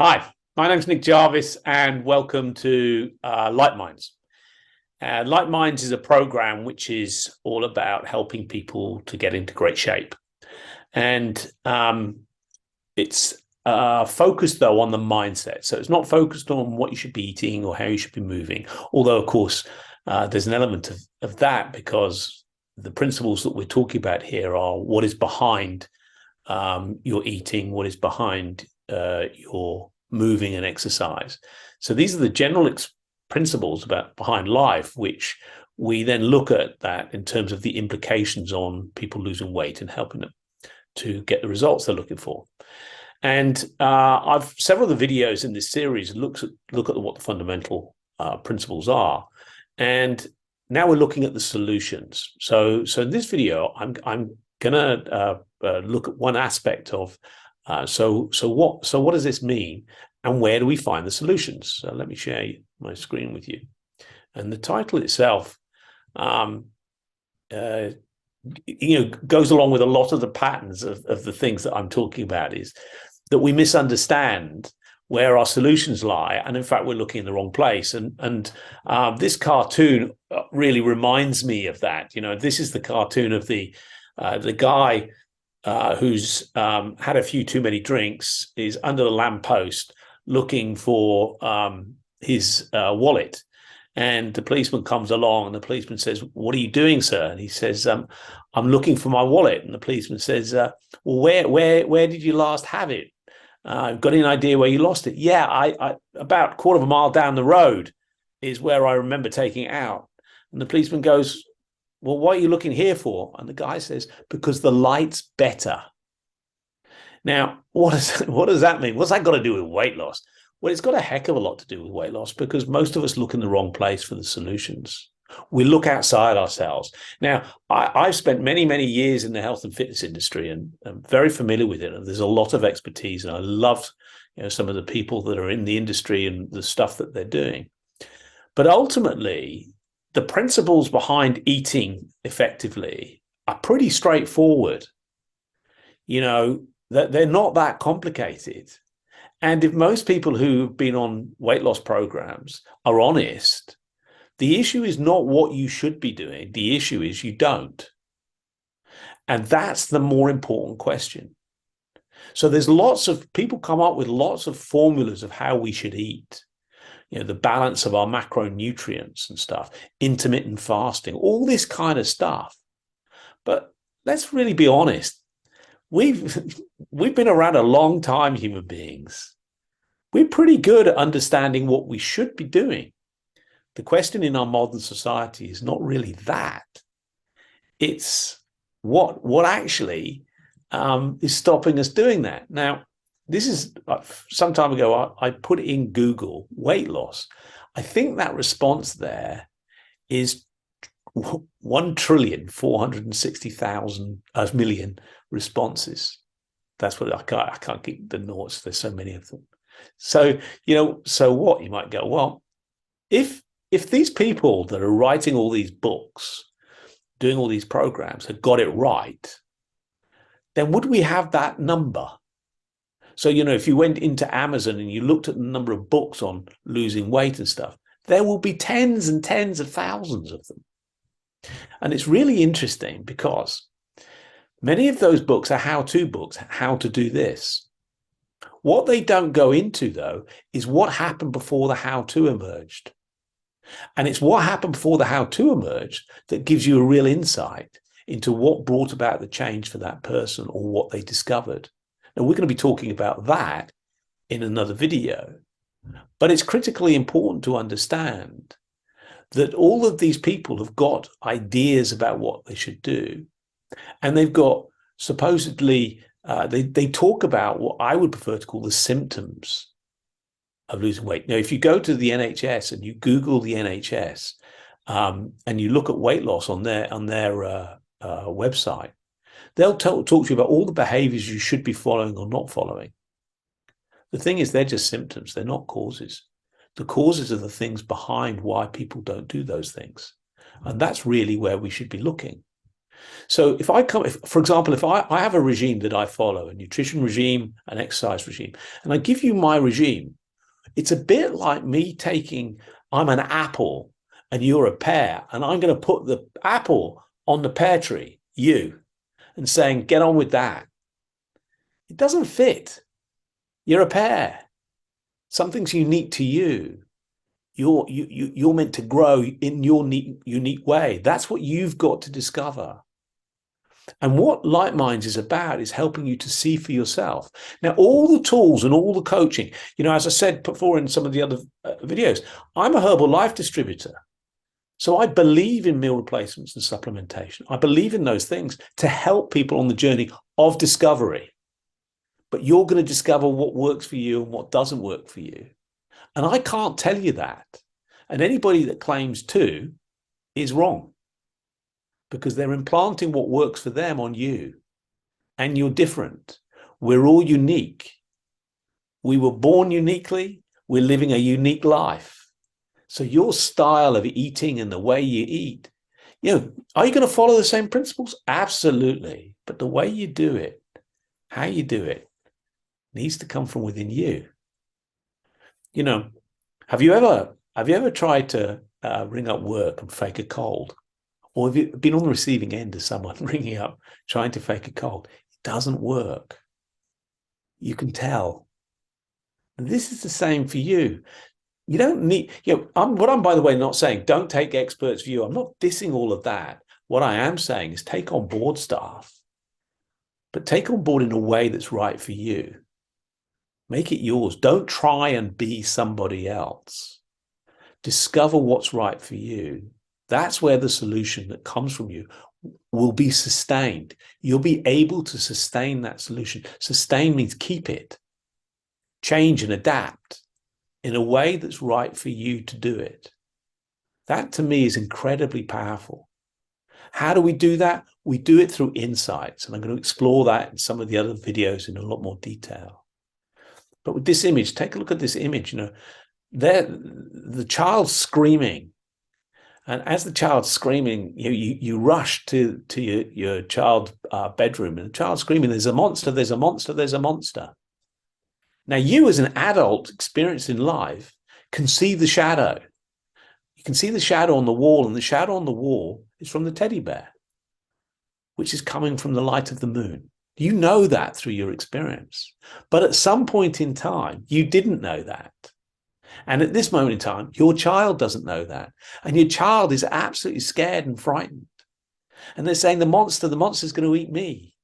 Hi, my name's Nick Jarvis, and welcome to Light Minds. Light Minds is a program which is all about helping people to get into great shape. And it's focused, though, on the mindset. So it's not focused on what you should be eating or how you should be moving, although, of course, there's an element of that, because the principles that we're talking about here are what is behind your eating, what is behind your moving and exercise. So these are the general principles behind life, which we then look at that in terms of the implications on people losing weight and helping them to get the results they're looking for. And I've several of the videos in this series look at what the fundamental principles are, and now we're looking at the solutions. So in this video, I'm gonna look at one aspect of so what does this mean, and where do we find the solutions? So let me share my screen with you. And the title itself, goes along with a lot of the patterns of the things that I'm talking about, is that we misunderstand where our solutions lie, and in fact we're looking in the wrong place. And this cartoon really reminds me of that. This is the cartoon of the guy who's had a few too many drinks, is under the lamppost looking for his wallet. And the policeman comes along, and the policeman says, "What are you doing, sir?" And he says, "I'm looking for my wallet." And the policeman says, "Well, where did you last have it? Got any idea where you lost it?" "Yeah, I about a quarter of a mile down the road is where I remember taking it out." And the policeman goes, "Well, what are you looking here for?" And the guy says, "Because the light's better." Now, what does that mean? What's that got to do with weight loss? Well, it's got a heck of a lot to do with weight loss, because most of us look in the wrong place for the solutions. We look outside ourselves. Now, I've spent many, many years in the health and fitness industry, and I'm very familiar with it. And there's a lot of expertise, and I love some of the people that are in the industry and the stuff that they're doing. But ultimately, the principles behind eating effectively are pretty straightforward. That they're not that complicated. And if most people who've been on weight loss programs are honest, the issue is not what you should be doing. The issue is you don't. And that's the more important question. So there's lots of people come up with lots of formulas of how we should eat. The balance of our macronutrients and stuff, intermittent fasting, all this kind of stuff. But let's really be honest. We've been around a long time, human beings. We're pretty good at understanding what we should be doing. The question in our modern society is not really that. It's what actually is stopping us doing that. Now, this is some time ago, I put in Google weight loss. I think that response there is 1,460,000,000,000 responses. That's what I can't keep the noughts. There's so many of them. So so what, you might go, well, if these people that are writing all these books, doing all these programs, had got it right, then would we have that number? So if you went into Amazon and you looked at the number of books on losing weight and stuff, there will be tens and tens of thousands of them. And it's really interesting, because many of those books are how-to books, how to do this. What they don't go into, though, is what happened before the how-to emerged. And it's what happened before the how-to emerged that gives you a real insight into what brought about the change for that person, or what they discovered. And we're going to be talking about that in another video. But it's critically important to understand that all of these people have got ideas about what they should do. And they've got supposedly, they talk about what I would prefer to call the symptoms of losing weight. Now, if you go to the NHS and you Google the NHS and you look at weight loss on their website, they'll talk to you about all the behaviors you should be following or not following. The thing is, they're just symptoms. They're not causes. The causes are the things behind why people don't do those things. And that's really where we should be looking. So for example, if I have a regime that I follow, a nutrition regime, an exercise regime, and I give you my regime, it's a bit like me I'm an apple and you're a pear, and I'm going to put the apple on the pear tree, and saying, get on with that. It doesn't fit. You're a pear. Something's unique to you. You're meant to grow in your unique way. That's what you've got to discover. And what Light Minds is about is helping you to see for yourself. Now, all the tools and all the coaching, as I said before in some of the other videos, I'm a Herbalife distributor. So I believe in meal replacements and supplementation. I believe in those things to help people on the journey of discovery. But you're going to discover what works for you and what doesn't work for you. And I can't tell you that. And anybody that claims to is wrong, because they're implanting what works for them on you. And you're different. We're all unique. We were born uniquely. We're living a unique life. So your style of eating and the way you eat, are you going to follow the same principles? Absolutely. But the way you do it, how you do it, needs to come from within you. Have you ever tried to ring up work and fake a cold? Or have you been on the receiving end of someone ringing up, trying to fake a cold? It doesn't work. You can tell. And this is the same for you. You don't need, what I'm, by the way, not saying, don't take experts' view. I'm not dissing all of that. What I am saying is take on board stuff, but take on board in a way that's right for you. Make it yours. Don't try and be somebody else. Discover what's right for you. That's where the solution that comes from you will be sustained. You'll be able to sustain that solution. Sustain means keep it, change and adapt in a way that's right for you to do it. That to me is incredibly powerful. How do we do that? We do it through insights. And I'm going to explore that in some of the other videos in a lot more detail. But with this image, take a look at this image. The child's screaming. And as the child's screaming, you rush to your child's bedroom, and the child's screaming, there's a monster, there's a monster, there's a monster. Now, you as an adult experienced in life can see the shadow. You can see the shadow on the wall, and the shadow on the wall is from the teddy bear, which is coming from the light of the moon. You know that through your experience. But at some point in time, you didn't know that. And at this moment in time, your child doesn't know that. And your child is absolutely scared and frightened. And they're saying, the monster's going to eat me.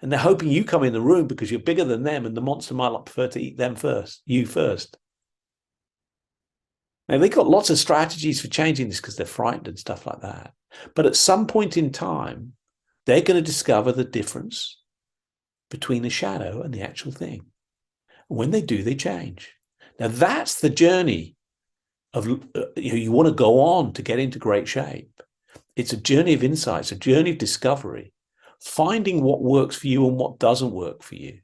And they're hoping you come in the room because you're bigger than them, and the monster might prefer to eat them first, you first. Now, they've got lots of strategies for changing this because they're frightened and stuff like that. But at some point in time, they're going to discover the difference between the shadow and the actual thing. And when they do, they change. Now, that's the journey of, you want to go on to get into great shape. It's a journey of insights, a journey of discovery, finding what works for you and what doesn't work for you.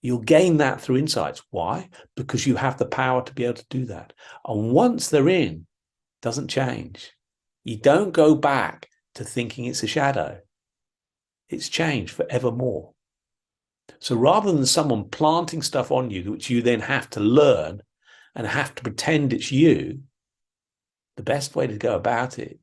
You'll gain that through insights. Why? Because you have the power to be able to do that. And once they're in, it doesn't change. You don't go back to thinking it's a shadow. It's changed forevermore. So rather than someone planting stuff on you, which you then have to learn and have to pretend it's you, the best way to go about it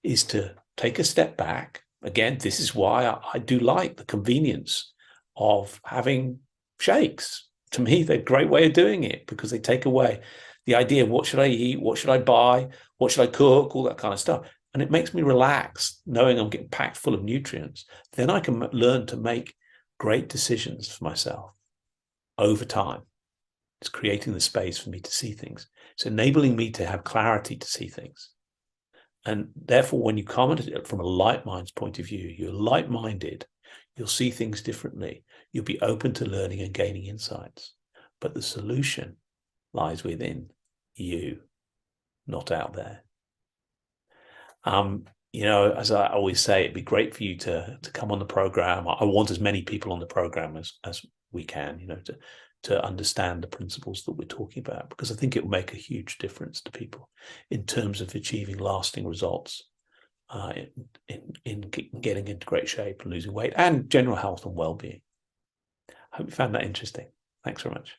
is to take a step back. Again, this is why I do like the convenience of having shakes. To me, they're a great way of doing it because they take away the idea of what should I eat, what should I buy, what should I cook, all that kind of stuff. And it makes me relax knowing I'm getting packed full of nutrients. Then I can learn to make great decisions for myself over time. It's creating the space for me to see things. It's enabling me to have clarity to see things. And therefore, when you come at it from a light mind's point of view, you're light-minded, you'll see things differently. You'll be open to learning and gaining insights. But the solution lies within you, not out there. As I always say, it'd be great for you to come on the program. I want as many people on the program as we can, to understand the principles that we're talking about, because I think it will make a huge difference to people in terms of achieving lasting results in getting into great shape and losing weight, and general health and well-being. I hope you found that interesting. Thanks very much.